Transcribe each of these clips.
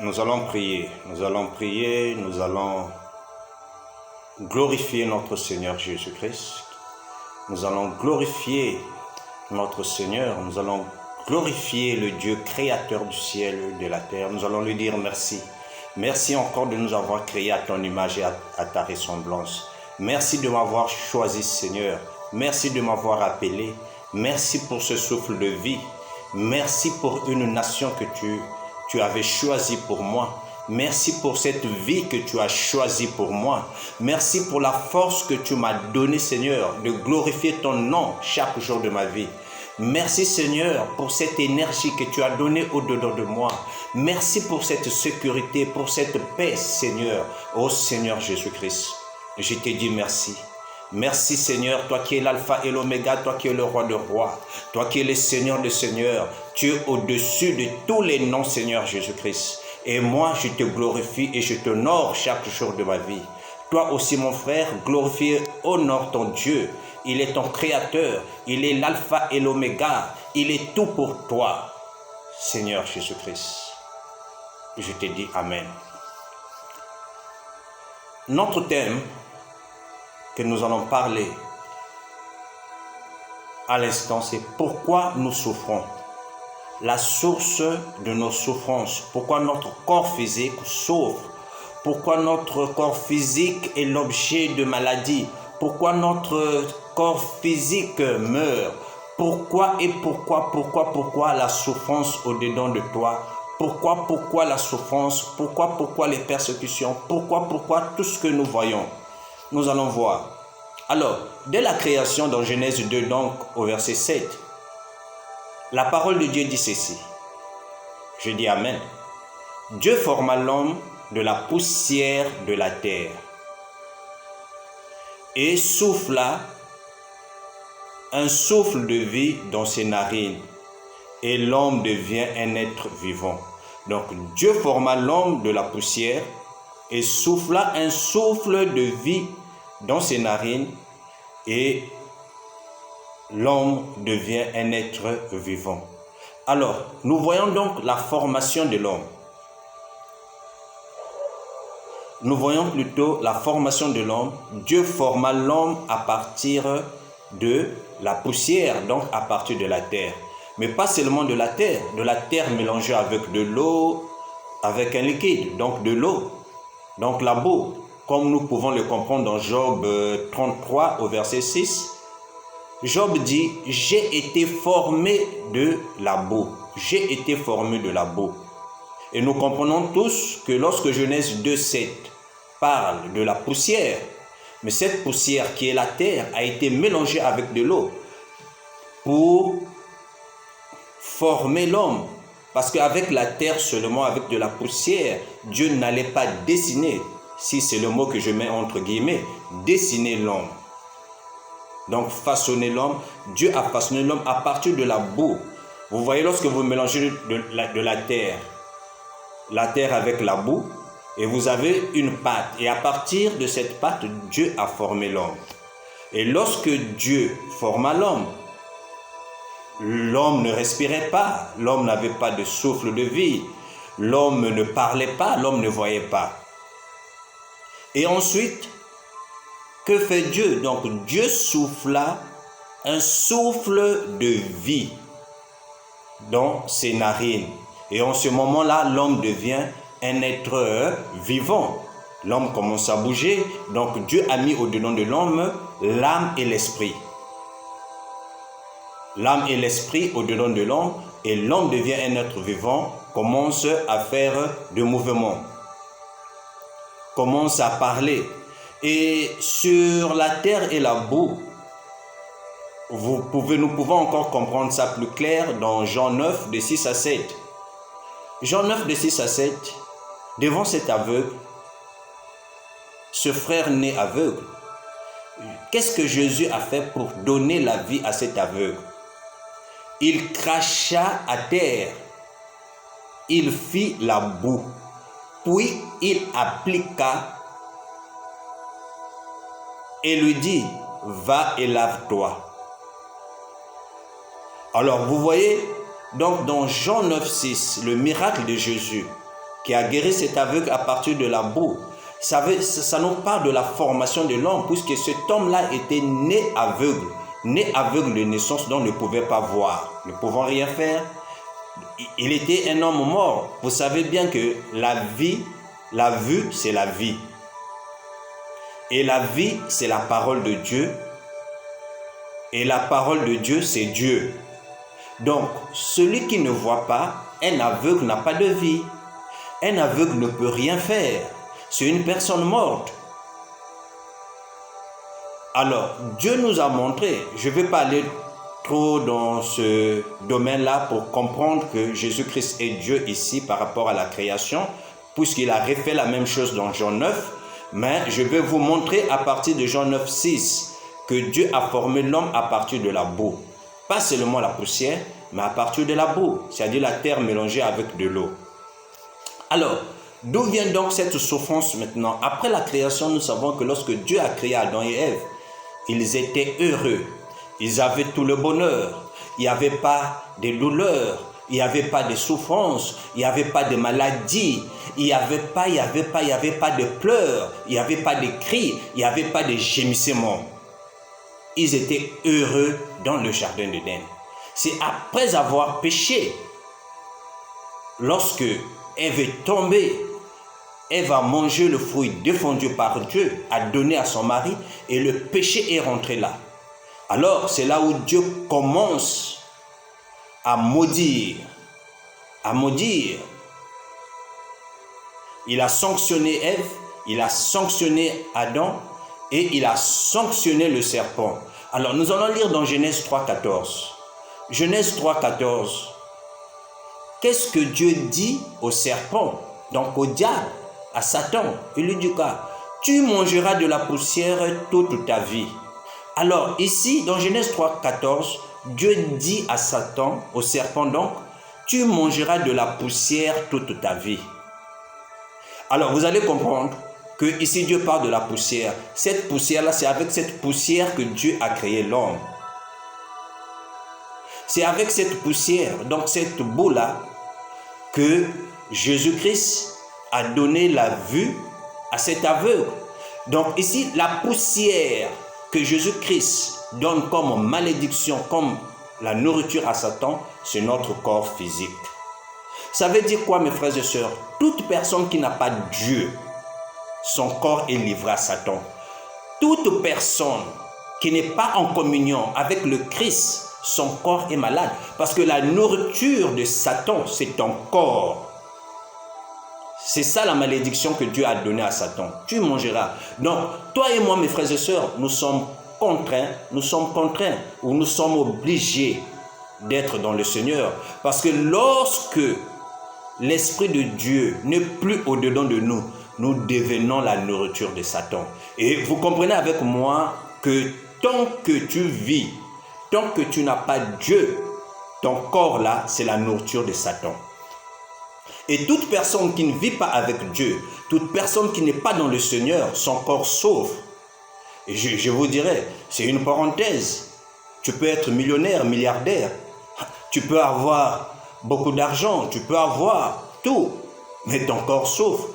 Nous allons prier, nous allons glorifier notre Seigneur Jésus-Christ. Nous allons glorifier notre Seigneur, nous allons glorifier le Dieu créateur du ciel et de la terre. Nous allons lui dire merci. Merci encore de nous avoir créés à ton image et à ta ressemblance. Merci de m'avoir choisi, Seigneur. Merci de m'avoir appelé. Merci pour ce souffle de vie. Merci pour une nation que tu avais choisie pour moi. Merci pour cette vie que tu as choisie pour moi. Merci pour la force que tu m'as donnée, Seigneur, de glorifier ton nom chaque jour de ma vie. Merci, Seigneur, pour cette énergie que tu as donnée au-dedans de moi. Merci pour cette sécurité, pour cette paix, Seigneur. Ô Seigneur Jésus-Christ, je te dis merci. Merci Seigneur, toi qui es l'alpha et l'oméga, toi qui es le roi de rois, toi qui es le Seigneur de seigneurs, tu es au-dessus de tous les noms, Seigneur Jésus-Christ. Et moi, je te glorifie et je t'honore chaque jour de ma vie. Toi aussi, mon frère, glorifie, honore ton Dieu. Il est ton créateur, il est l'alpha et l'oméga, il est tout pour toi, Seigneur Jésus-Christ. Je te dis Amen. Notre thème que nous allons parler à l'instant, c'est pourquoi nous souffrons. La source de nos souffrances, pourquoi notre corps physique souffre, pourquoi notre corps physique est l'objet de maladies, pourquoi notre corps physique meurt, pourquoi la souffrance au-dedans de toi, pourquoi la souffrance, pourquoi les persécutions, pourquoi tout ce que nous voyons. Nous allons voir. Alors, dès la création dans Genèse 2, donc au verset 7, la parole de Dieu dit ceci. Je dis Amen. Dieu forma l'homme de la poussière de la terre et souffla un souffle de vie dans ses narines et l'homme devient un être vivant. Donc Dieu forma l'homme de la poussière et souffla un souffle de vie dans ses narines et l'homme devient un être vivant. Alors, nous voyons donc la formation de l'homme. Nous voyons plutôt la formation de l'homme. Dieu forma l'homme à partir de la poussière, donc à partir de la terre. Mais pas seulement de la terre mélangée avec de l'eau, avec un liquide, donc de l'eau. Donc la boue, comme nous pouvons le comprendre dans Job 33 au verset 6, Job dit « J'ai été formé de la boue. J'ai été formé de la boue. » Et nous comprenons tous que lorsque Genèse 2,7 parle de la poussière, mais cette poussière qui est la terre a été mélangée avec de l'eau pour former l'homme. Parce qu'avec la terre seulement, avec de la poussière, Dieu n'allait pas dessiner, si c'est le mot que je mets entre guillemets, dessiner l'homme. Donc façonner l'homme, Dieu a façonné l'homme à partir de la boue. Vous voyez, lorsque vous mélangez de la terre avec la boue, et vous avez une pâte. Et à partir de cette pâte, Dieu a formé l'homme. Et lorsque Dieu forma l'homme, l'homme ne respirait pas, l'homme n'avait pas de souffle de vie, l'homme ne parlait pas, l'homme ne voyait pas. Et ensuite, que fait Dieu? Donc Dieu souffla un souffle de vie dans ses narines. Et en ce moment-là, l'homme devient un être vivant. L'homme commence à bouger, donc Dieu a mis au-dedans de l'homme l'âme et l'esprit. L'âme et l'esprit au-dedans de l'homme, et l'homme devient un être vivant, commence à faire de mouvements, commence à parler. Et sur la terre et la boue, nous pouvons encore comprendre ça plus clair dans Jean 9, de 6 à 7. Jean 9, de 6 à 7, devant cet aveugle, ce frère né aveugle, qu'est-ce que Jésus a fait pour donner la vie à cet aveugle? Il cracha à terre, il fit la boue, puis il appliqua et lui dit, va et lave-toi. Alors vous voyez, donc dans Jean 9, 6, le miracle de Jésus, qui a guéri cet aveugle à partir de la boue. Ça nous parle de la formation de l'homme, puisque cet homme-là était né aveugle de naissance, donc ne pouvait pas voir, ne pouvant rien faire. Il était un homme mort. Vous savez bien que la vue, c'est la vie. Et la vie, c'est la parole de Dieu. Et la parole de Dieu, c'est Dieu. Donc, celui qui ne voit pas, un aveugle n'a pas de vie. Un aveugle ne peut rien faire. C'est une personne morte. Alors, Dieu nous a montré, je ne vais pas aller trop dans ce domaine-là pour comprendre que Jésus-Christ est Dieu ici par rapport à la création, puisqu'il a refait la même chose dans Jean 9, mais je vais vous montrer à partir de Jean 9, 6, que Dieu a formé l'homme à partir de la boue. Pas seulement la poussière, mais à partir de la boue, c'est-à-dire la terre mélangée avec de l'eau. Alors, d'où vient donc cette souffrance maintenant? Après la création, nous savons que lorsque Dieu a créé Adam et Ève, ils étaient heureux, ils avaient tout le bonheur, il n'y avait pas de douleurs, il n'y avait pas de souffrances, il n'y avait pas de maladies, il n'y avait pas de pleurs, il n'y avait pas de cris, il n'y avait pas de gémissements. Ils étaient heureux dans le jardin d'Éden. C'est après avoir péché, lorsque Ève est tombée, Ève a mangé le fruit défendu par Dieu, a donné à son mari, et le péché est rentré là. Alors, c'est là où Dieu commence à maudire. Il a sanctionné Ève, il a sanctionné Adam, et il a sanctionné le serpent. Alors, nous allons lire dans Genèse 3,14. Genèse 3,14. Qu'est-ce que Dieu dit au serpent, donc au diable, à Satan? Il lui dit quoi? Tu mangeras de la poussière toute ta vie. Alors ici, dans Genèse 3,14, Dieu dit à Satan, au serpent donc, tu mangeras de la poussière toute ta vie. Alors vous allez comprendre que ici Dieu parle de la poussière. Cette poussière-là, c'est avec cette poussière que Dieu a créé l'homme. C'est avec cette poussière, donc cette boue-là, que Jésus-Christ a donné la vue à cet aveugle. Donc ici, la poussière que Jésus-Christ donne comme malédiction, comme la nourriture à Satan, c'est notre corps physique. Ça veut dire quoi, mes frères et sœurs? Toute personne qui n'a pas Dieu, son corps est livré à Satan. Toute personne qui n'est pas en communion avec le Christ, son corps est malade. Parce que la nourriture de Satan, c'est ton corps. C'est ça la malédiction que Dieu a donnée à Satan. Tu mangeras. Donc, toi et moi, mes frères et sœurs, nous sommes contraints ou nous sommes obligés d'être dans le Seigneur. Parce que lorsque l'Esprit de Dieu n'est plus au-dedans de nous, nous devenons la nourriture de Satan. Et vous comprenez avec moi que tant que tu vis, tant que tu n'as pas Dieu, ton corps là, c'est la nourriture de Satan. Et toute personne qui ne vit pas avec Dieu, toute personne qui n'est pas dans le Seigneur, son corps souffre. Et je vous dirais, c'est une parenthèse. Tu peux être millionnaire, milliardaire. Tu peux avoir beaucoup d'argent, tu peux avoir tout. Mais ton corps souffre.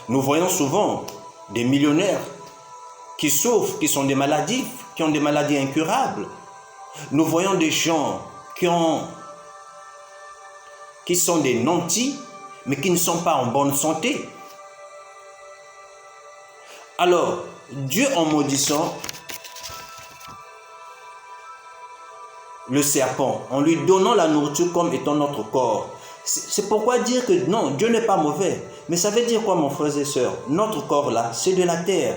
Nous voyons souvent des millionnaires qui souffrent, qui sont des maladifs, qui ont des maladies incurables. Nous voyons des gens qui sont des nantis, mais qui ne sont pas en bonne santé. Alors, Dieu en maudissant le serpent, en lui donnant la nourriture comme étant notre corps, c'est pourquoi dire que non, Dieu n'est pas mauvais. Mais ça veut dire quoi, mon frère et sœur? Notre corps là, c'est de la terre.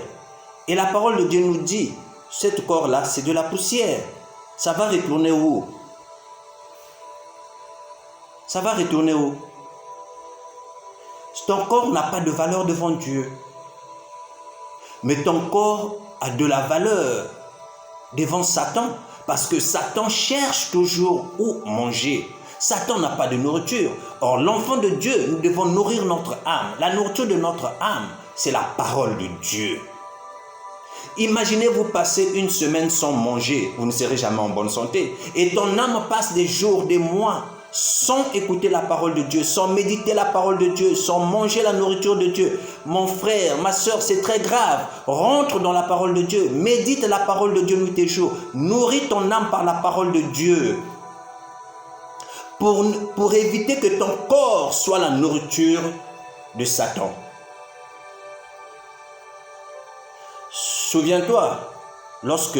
Et la parole de Dieu nous dit, ce corps là, c'est de la poussière. Ça va retourner où? Ça va retourner où? Ton corps n'a pas de valeur devant Dieu. Mais ton corps a de la valeur devant Satan. Parce que Satan cherche toujours où manger. Satan n'a pas de nourriture. Or, l'enfant de Dieu, nous devons nourrir notre âme. La nourriture de notre âme, c'est la parole de Dieu. Imaginez-vous passer une semaine sans manger, vous ne serez jamais en bonne santé. Et ton âme passe des jours, des mois, sans écouter la parole de Dieu, sans méditer la parole de Dieu, sans manger la nourriture de Dieu. Mon frère, ma soeur, c'est très grave. Rentre dans la parole de Dieu, médite la parole de Dieu nuit et jour. Nourris ton âme par la parole de Dieu. Pour éviter que ton corps soit la nourriture de Satan. Souviens-toi, lorsque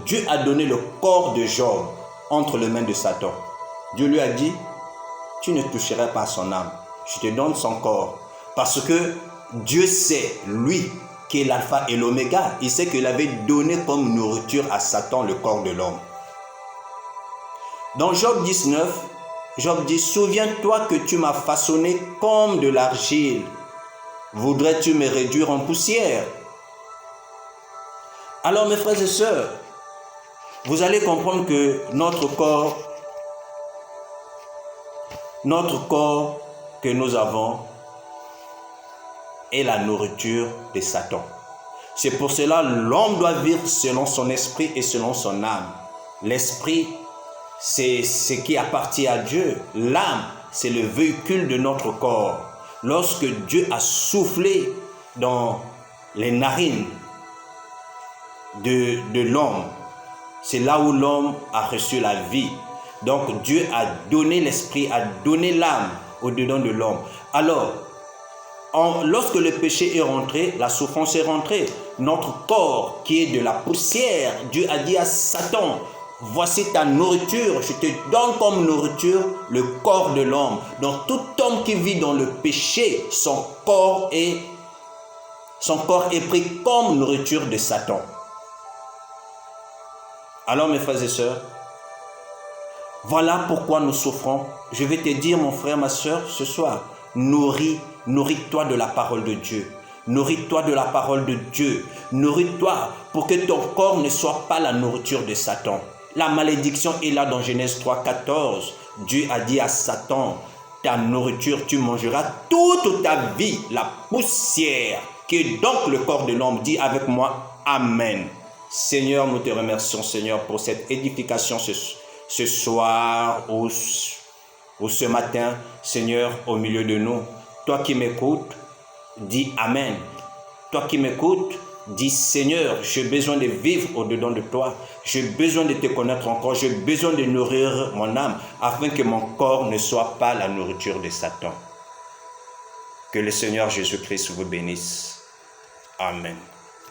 Dieu a donné le corps de Job entre les mains de Satan, Dieu lui a dit, tu ne toucheras pas à son âme, je te donne son corps. Parce que Dieu sait, lui, qui est l'alpha et l'oméga, il sait qu'il avait donné comme nourriture à Satan le corps de l'homme. Dans Job 19, Job dit, souviens-toi que tu m'as façonné comme de l'argile. Voudrais-tu me réduire en poussière? Alors mes frères et sœurs, vous allez comprendre que notre corps que nous avons est la nourriture de Satan. C'est pour cela que l'homme doit vivre selon son esprit et selon son âme. L'esprit, c'est ce qui appartient à Dieu. L'âme, c'est le véhicule de notre corps. Lorsque Dieu a soufflé dans les narines de l'homme, c'est là où l'homme a reçu la vie. Donc Dieu a donné l'esprit, a donné l'âme au-dedans de l'homme. Alors, lorsque le péché est rentré, la souffrance est rentrée. Notre corps qui est de la poussière, Dieu a dit à Satan, voici ta nourriture, je te donne comme nourriture le corps de l'homme. Donc tout homme qui vit dans le péché, son corps est pris comme nourriture de Satan. Alors mes frères et sœurs, voilà pourquoi nous souffrons. Je vais te dire mon frère, ma soeur, ce soir, nourris-toi de la parole de Dieu. Nourris-toi de la parole de Dieu. Nourris-toi pour que ton corps ne soit pas la nourriture de Satan. La malédiction est là dans Genèse 3, 14. Dieu a dit à Satan, ta nourriture, tu mangeras toute ta vie, la poussière, qui est donc le corps de l'homme. Dis avec moi, Amen. Seigneur, nous te remercions, Seigneur, pour cette édification ce soir ou ce matin, Seigneur, au milieu de nous. Toi qui m'écoutes, dis Amen. Toi qui m'écoutes, dis Seigneur, j'ai besoin de vivre au-dedans de toi. J'ai besoin de te connaître encore. J'ai besoin de nourrir mon âme afin que mon corps ne soit pas la nourriture de Satan. Que le Seigneur Jésus-Christ vous bénisse. Amen.